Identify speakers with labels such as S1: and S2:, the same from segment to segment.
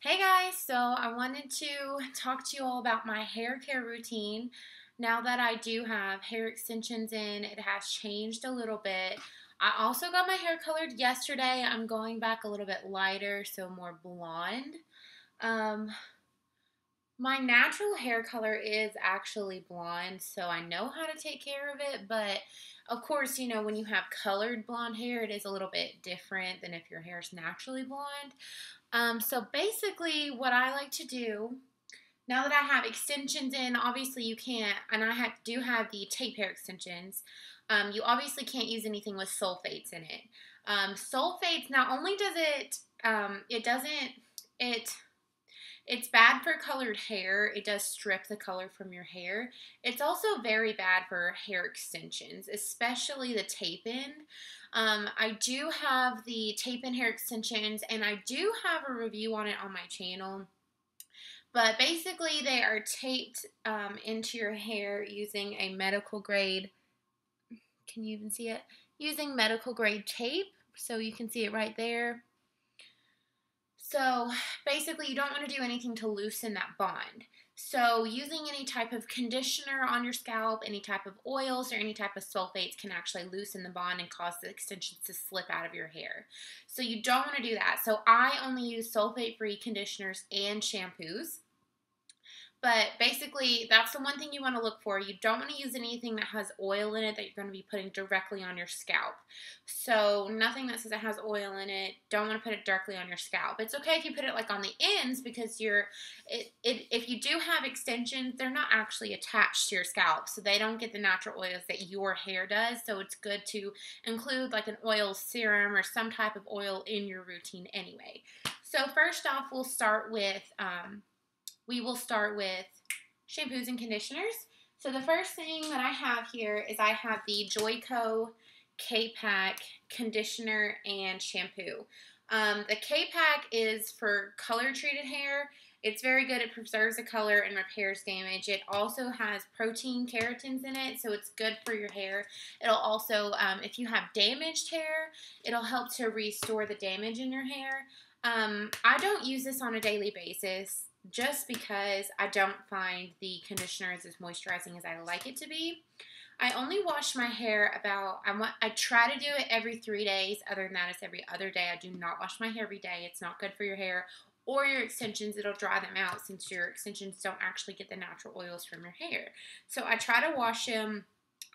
S1: Hey guys, so I wanted to talk to you all about my hair care routine. Now that I do have hair extensions in, it has changed a little bit. I also got my hair colored yesterday. I'm going back a little bit lighter, so more blonde. Um, my natural hair color is actually blonde, so I know how to take care of it, but of course, when you have colored blonde hair, it is a little bit different than if your hair is naturally blonde. So basically, what I like to do now that I have extensions in, obviously you can't, and do have the tape hair extensions. You obviously can't use anything with sulfates in it. Sulfates not only does it doesn't it it's bad for colored hair. It does strip the color from your hair. It's also very bad for hair extensions, especially the tape-in. I do have the tape-in hair extensions, and I do have a review on it on my channel. But basically, they are taped into your hair using a medical grade. Can you even see it? Using medical grade tape. So you can see it right there. So basically, you don't want to do anything to loosen that bond. So using any type of conditioner on your scalp, any type of oils, or any type of sulfates can actually loosen the bond and cause the extensions to slip out of your hair. So you don't want to do that. So I only use sulfate-free conditioners and shampoos. But basically, that's the one thing you want to look for. You don't want to use anything that has oil in it that you're going to be putting directly on your scalp. So nothing that says it has oil in it, don't want to put it directly on your scalp. It's okay if you put it like on the ends because if you do have extensions, they're not actually attached to your scalp. So they don't get the natural oils that your hair does. So it's good to include like an oil serum or some type of oil in your routine anyway. So first off, we will start with shampoos and conditioners. So the first thing that I have here is I have the Joico K-Pac conditioner and shampoo. The K-Pac is for color treated hair. It's very good. It preserves the color and repairs damage. It also has protein keratins in it, so it's good for your hair. It'll also, if you have damaged hair, it'll help to restore the damage in your hair. I don't use this on a daily basis just because I don't find the conditioner as moisturizing as I like it to be. I only wash my hair I try to do it every 3 days. Other than that, it's every other day. I do not wash my hair every day. It's not good for your hair or your extensions. It'll dry them out since your extensions don't actually get the natural oils from your hair. So I try to wash them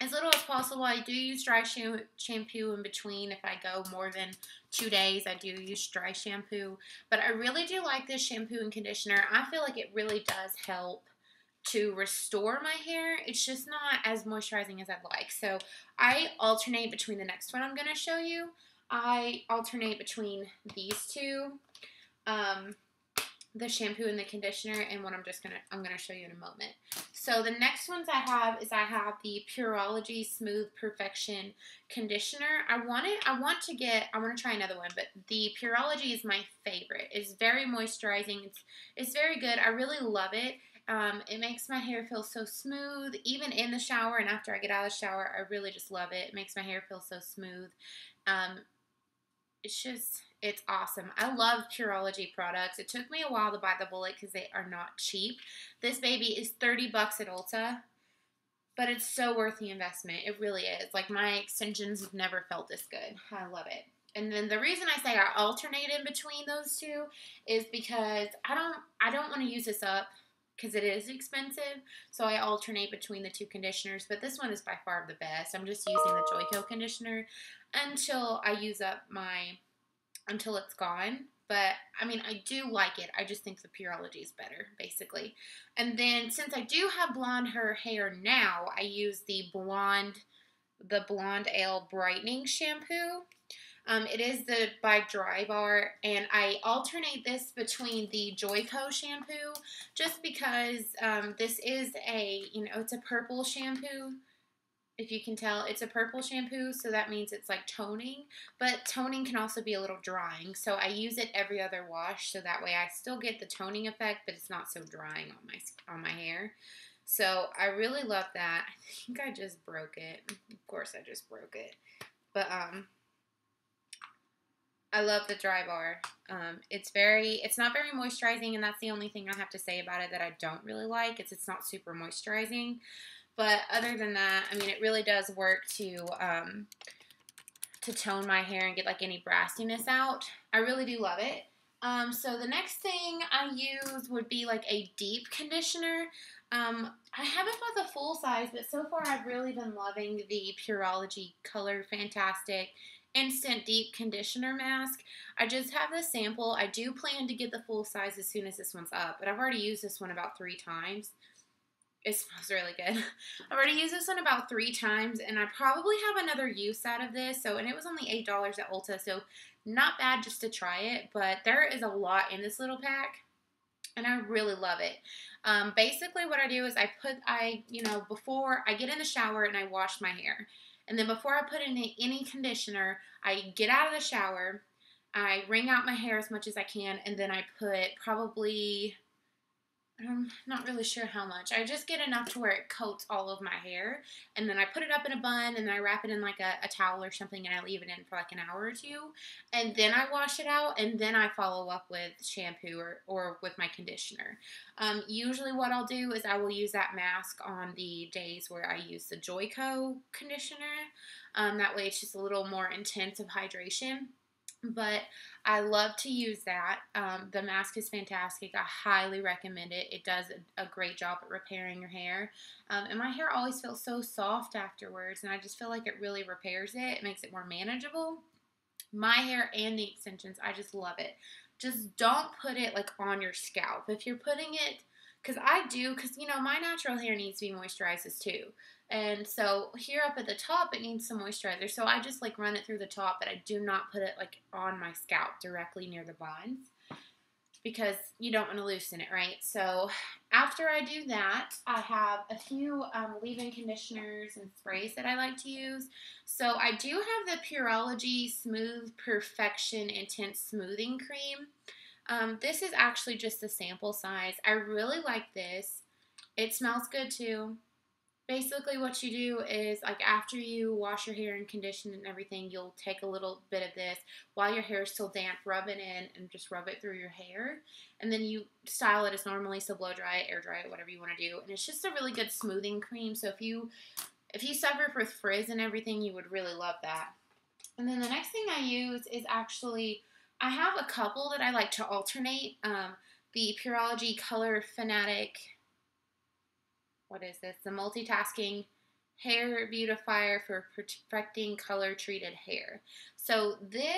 S1: as little as possible. I do use dry shampoo in between. If I go more than 2 days, I do use dry shampoo. But I really do like this shampoo and conditioner. I feel like it really does help to restore my hair. It's just not as moisturizing as I'd like. So I alternate between the next one I'm going to show you. I alternate between these two. The shampoo and the conditioner, and what I'm going to show you in a moment. So the next ones I have the Pureology Smooth Perfection conditioner. I want to try another one, but the Pureology is my favorite. It's very moisturizing. It's very good. I really love it. It makes my hair feel so smooth, even in the shower and after I get out of the shower. I really just love it. It makes my hair feel so smooth. It's awesome. I love Pureology products. It took me a while to buy the bullet because they are not cheap. This baby is $30 at Ulta, but it's so worth the investment. It really is. Like, my extensions have never felt this good. I love it. And then the reason I say I alternate in between those two is because I don't want to use this up because it is expensive. So I alternate between the two conditioners, but this one is by far the best. I'm just using the Joico conditioner until until it's gone. But, I mean, I do like it. I just think the Pureology is better, basically. And then, since I do have blonde hair now, I use the Blonde Ale Brightening Shampoo. It is by Dry Bar, and I alternate this between the Joico shampoo, just because this is it's a purple shampoo. If you can tell, it's a purple shampoo, so that means it's like toning, but toning can also be a little drying, so I use it every other wash, so that way I still get the toning effect, but it's not so drying on my hair. So I really love that. I think I just broke it. Of course I just broke it. But I love the dry bar. It's not very moisturizing, and that's the only thing I have to say about it that I don't really like. It's not super moisturizing. But other than that, I mean, it really does work to tone my hair and get like any brassiness out. I really do love it. So the next thing I use would be like a deep conditioner. I haven't bought the full size, but so far I've really been loving the Pureology Color Fantastic Instant Deep Conditioner Mask. I just have the sample. I do plan to get the full size as soon as this one's up, but I've already used this one about 3 times. It smells really good. I've already used this one about 3 times, and I probably have another use out of this. And it was only $8 at Ulta, so not bad just to try it. But there is a lot in this little pack, and I really love it. Basically, what I do is before I get in the shower and I wash my hair, and then before I put in any conditioner, I get out of the shower, I wring out my hair as much as I can, and then I put probably, I'm not really sure how much. I just get enough to where it coats all of my hair. And then I put it up in a bun and then I wrap it in like a towel or something and I leave it in for like an hour or two. And then I wash it out and then I follow up with shampoo or with my conditioner. Usually what I'll do is I will use that mask on the days where I use the Joico conditioner. That way it's just a little more intense of hydration. But I love to use that. The mask is fantastic. I highly recommend it. It does a great job at repairing your hair. And my hair always feels so soft afterwards, and I just feel like it really repairs it. It makes it more manageable. My hair and the extensions, I just love it. Just don't put it like on your scalp. If you're putting it, because my natural hair needs to be moisturized too. And so here up at the top, it needs some moisturizer. So I just like run it through the top, but I do not put it like on my scalp directly near the buns because you don't want to loosen it, right? So after I do that, I have a few leave-in conditioners and sprays that I like to use. So I do have the Pureology Smooth Perfection Intense Smoothing Cream. This is actually just the sample size. I really like this. It smells good too. Basically what you do is like after you wash your hair and condition and everything, you'll take a little bit of this while your hair is still damp, rub it in and just rub it through your hair. And then you style it as normally, so blow dry it, air dry it, whatever you want to do. And it's just a really good smoothing cream. So if you suffer with frizz and everything, you would really love that. And then the next thing I use is actually, I have a couple that I like to alternate. The Pureology Color Fanatic, what is this? The multitasking hair beautifier for perfecting color treated hair. So the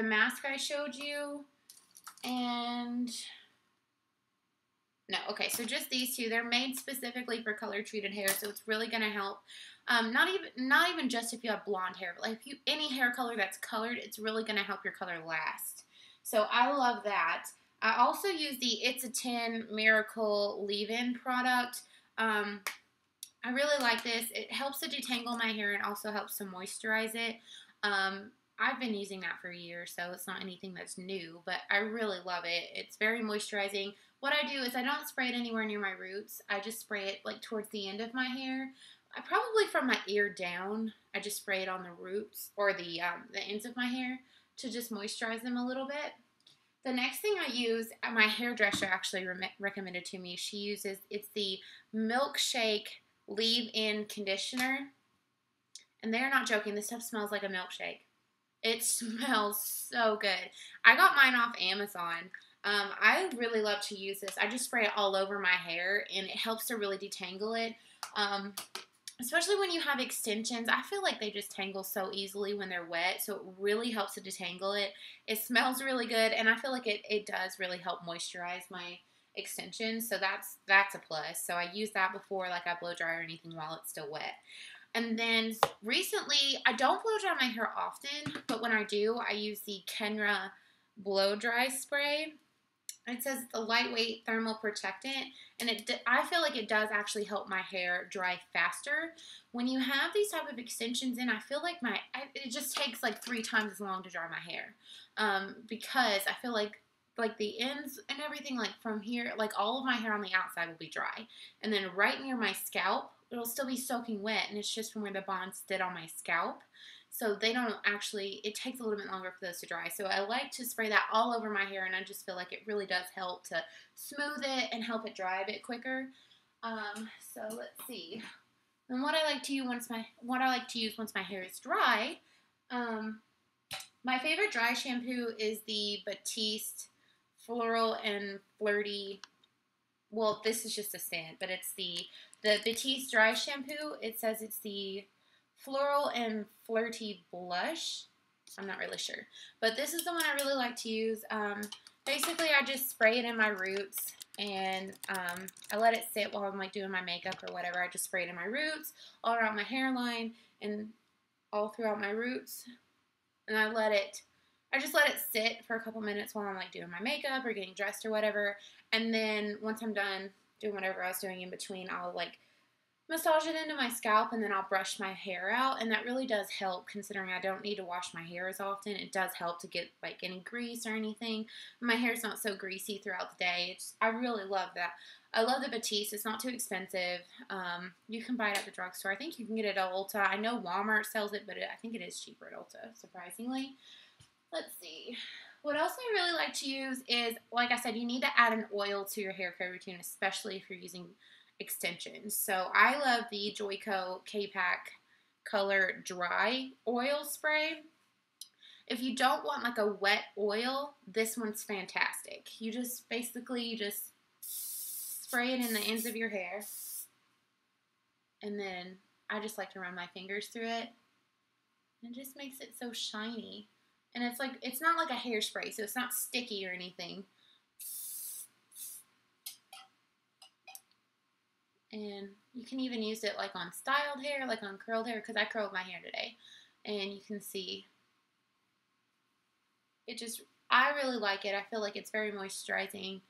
S1: mask I showed you, and no, okay, so just these two. They're made specifically for color treated hair, so it's really gonna help. Not even just if you have blonde hair, but like any hair color that's colored, it's really gonna help your color last. So I love that. I also use the It's a 10 Miracle Leave-In product. I really like this. It helps to detangle my hair and also helps to moisturize it. I've been using that for years, so it's not anything that's new, but I really love it. It's very moisturizing. What I do is I don't spray it anywhere near my roots. I just spray it like towards the end of my hair. Probably from my ear down. I just spray it on the roots or the ends of my hair to just moisturize them a little bit. The next thing I use, my hairdresser actually recommended to me. It's the Milkshake Leave-In Conditioner. And they're not joking. This stuff smells like a milkshake. It smells so good. I got mine off Amazon. I really love to use this. I just spray it all over my hair, and it helps to really detangle it. Especially when you have extensions, I feel like they just tangle so easily when they're wet, so it really helps to detangle it. It smells really good, and I feel like it does really help moisturize my extensions, so that's a plus. So I use that before like I blow dry or anything while it's still wet. And then recently, I don't blow dry my hair often, but when I do, I use the Kenra blow dry spray. It says it's a lightweight thermal protectant, and I feel like it does actually help my hair dry faster. When you have these type of extensions in, I feel like it just takes like 3 times as long to dry my hair, because I feel like the ends and everything, like from here, like all of my hair on the outside will be dry, and then right near my scalp, it'll still be soaking wet, and it's just from where the bonds did on my scalp. so they don't actually, it takes a little bit longer for those to dry. So I like to spray that all over my hair, and I just feel like it really does help to smooth it and help it dry a bit quicker. So let's see. And what I like to use once my hair is dry, my favorite dry shampoo is the Batiste Floral and Flirty. Well, this is just a scent, but it's the Batiste Dry Shampoo. It says it's the Floral and Flirty Blush. I'm not really sure, but this is the one I really like to use. Basically, I just spray it in my roots, and I let it sit while I'm like doing my makeup or whatever. I just spray it in my roots, all around my hairline, and all throughout my roots. And I just let it sit for a couple minutes while I'm like doing my makeup or getting dressed or whatever. And then once I'm done doing whatever I was doing in between, I'll like massage it into my scalp, and then I'll brush my hair out. And that really does help, considering I don't need to wash my hair as often. It does help to get like any grease or anything. My hair's not so greasy throughout the day. I really love that. I love the Batiste. It's not too expensive. You can buy it at the drugstore. I think you can get it at Ulta. I know Walmart sells it, but I think it is cheaper at Ulta, surprisingly. Let's see. What else I really like to use is, like I said, you need to add an oil to your hair care routine, especially if you're using extensions. So I love the Joico K-Pac Color Dry Oil Spray. If you don't want like a wet oil, this one's fantastic. You just spray it in the ends of your hair, and then I just like to run my fingers through it. It just makes it so shiny. And it's not like a hairspray, so it's not sticky or anything. And you can even use it like on styled hair, like on curled hair, because I curled my hair today. And you can see I really like it. I feel like it's very moisturizing.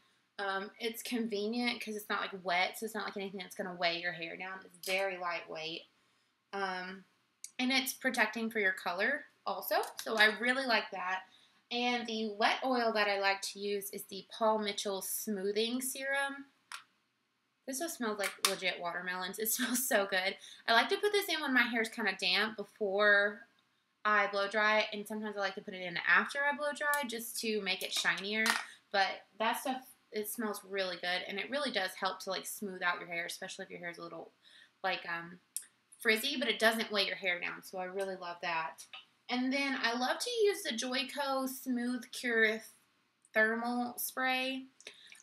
S1: It's convenient because it's not like wet, so it's not like anything that's going to weigh your hair down. It's very lightweight. And it's protecting for your color also, so I really like that. And the wet oil that I like to use is the Paul Mitchell Smoothing Serum. This just smells like legit watermelons. It smells so good. I like to put this in when my hair is kind of damp before I blow dry it, and sometimes I like to put it in after I blow dry just to make it shinier. But that stuff, it smells really good, and it really does help to like smooth out your hair, especially if your hair is a little like frizzy, but it doesn't weigh your hair down, so I really love that. And then I love to use the Joico Smooth Cure Thermal Spray.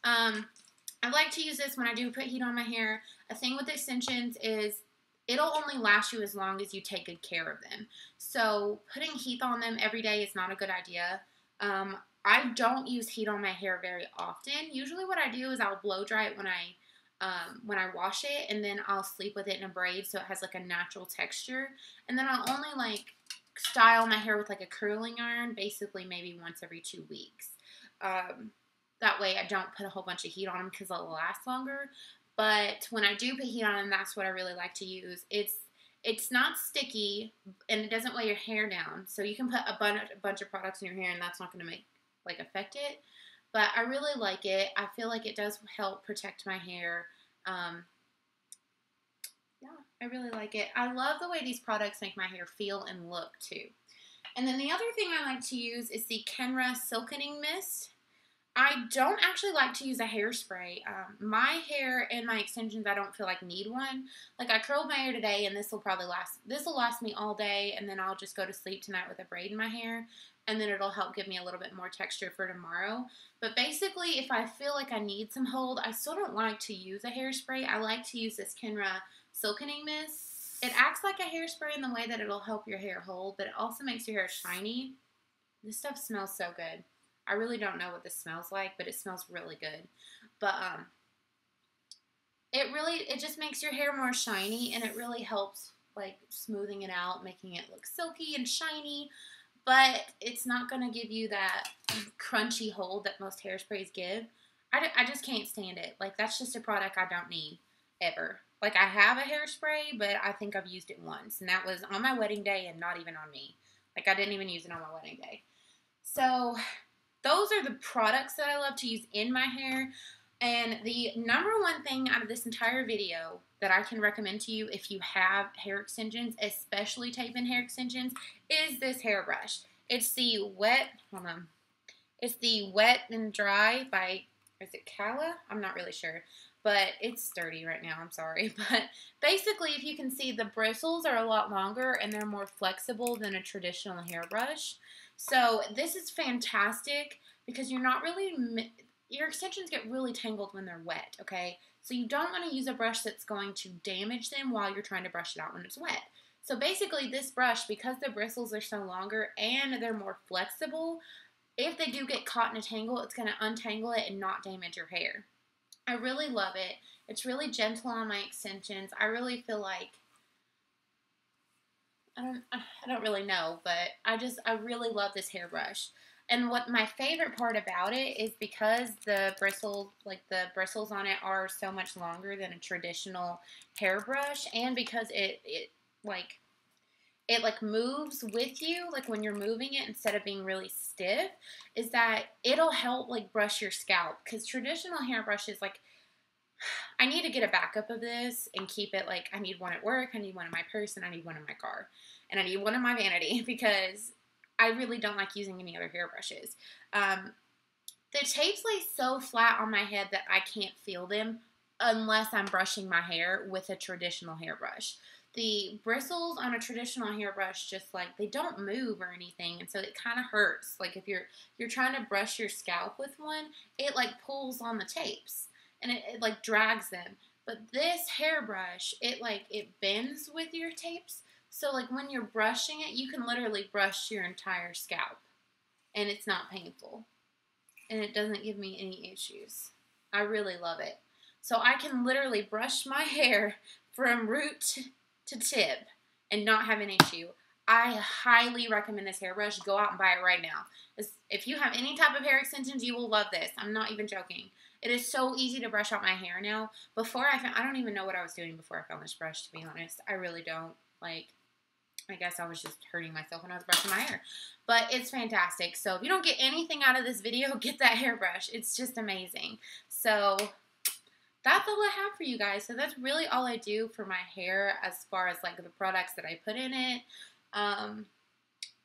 S1: I like to use this when I do put heat on my hair. A thing with extensions is it'll only last you as long as you take good care of them. So putting heat on them every day is not a good idea. I don't use heat on my hair very often. Usually what I do is I'll blow dry it when I wash it, and then I'll sleep with it in a braid so it has like a natural texture. And then I'll only like style my hair with like a curling iron, basically maybe once every 2 weeks. That way I don't put a whole bunch of heat on them because they'll last longer. But when I do put heat on them, that's what I really like to use. It's not sticky, and it doesn't weigh your hair down. So you can put a bunch of products in your hair, and that's not going to affect it. But I really like it. I feel like it does help protect my hair. Yeah, I really like it. I love the way these products make my hair feel and look too. And then the other thing I like to use is the Kenra Silkening Mist. I don't actually like to use a hairspray. My hair and my extensions, I don't feel like need one. Like I curled my hair today, and this will last me all day, and then I'll just go to sleep tonight with a braid in my hair, and then it'll help give me a little bit more texture for tomorrow. But basically, if I feel like I need some hold, I still don't like to use a hairspray. I like to use this Kenra Silkening Mist. It acts like a hairspray in the way that it'll help your hair hold, but it also makes your hair shiny. This stuff smells so good. I really don't know what this smells like, but it smells really good. But it just makes your hair more shiny, and it really helps like smoothing it out, making it look silky and shiny. But it's not going to give you that crunchy hold that most hairsprays give. I just can't stand it. Like, that's just a product I don't need ever. Like, I have a hairspray, but I think I've used it once, and that was on my wedding day and not even on me. Like, I didn't even use it on my wedding day. So those are the products that I love to use in my hair. And the number one thing out of this entire video that I can recommend to you if you have hair extensions, especially tape-in hair extensions, is this hairbrush. It's the It's the Wet and Dry by, is it Kala? I'm not really sure. But it's sturdy right now, I'm sorry. But basically, if you can see, the bristles are a lot longer and they're more flexible than a traditional hairbrush. So this is fantastic because you're not really, your extensions get really tangled when they're wet, okay? So you don't want to use a brush that's going to damage them while you're trying to brush it out when it's wet. So basically this brush, because the bristles are so longer and they're more flexible, if they do get caught in a tangle, it's going to untangle it and not damage your hair. I really love it. It's really gentle on my extensions. I really feel like, I don't really know, but I really love this hairbrush. And what my favorite part about it is because the bristles on it are so much longer than a traditional hairbrush, and because it moves with you, like when you're moving it instead of being really stiff, is that it'll help like brush your scalp. Because traditional hairbrushes, like, I need to get a backup of this and keep it, like, I need one at work, I need one in my purse, and I need one in my car. And I need one in my vanity because I really don't like using any other hairbrushes. The tapes lay so flat on my head that I can't feel them unless I'm brushing my hair with a traditional hairbrush. The bristles on a traditional hairbrush just, like, they don't move or anything, and so it kind of hurts. Like, if you're trying to brush your scalp with one, it, like, pulls on the tapes, and it like, drags them. But this hairbrush, it bends with your tapes, so, like, when you're brushing it, you can literally brush your entire scalp, and it's not painful, and it doesn't give me any issues. I really love it. So I can literally brush my hair from root to tip and not have an issue. I highly recommend this hairbrush. Go out and buy it right now. If you have any type of hair extensions, you will love this. I'm not even joking. It is so easy to brush out my hair now. I don't even know what I was doing before I found this brush, to be honest. I really don't. Like, I guess I was just hurting myself when I was brushing my hair. But it's fantastic. So if you don't get anything out of this video, get that hairbrush. It's just amazing. So that's all I have for you guys. So that's really all I do for my hair as far as, like, the products that I put in it.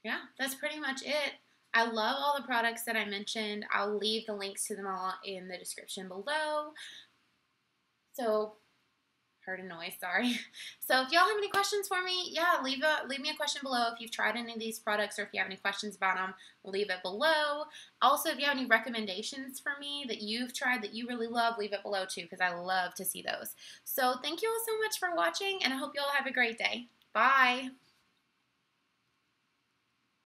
S1: Yeah, that's pretty much it. I love all the products that I mentioned. I'll leave the links to them all in the description below. So, heard a noise, sorry. So if y'all have any questions for me, yeah, leave me a question below. If you've tried any of these products or if you have any questions about them, leave it below. Also, if you have any recommendations for me that you've tried that you really love, leave it below too, because I love to see those. So thank you all so much for watching, and I hope you all have a great day. Bye!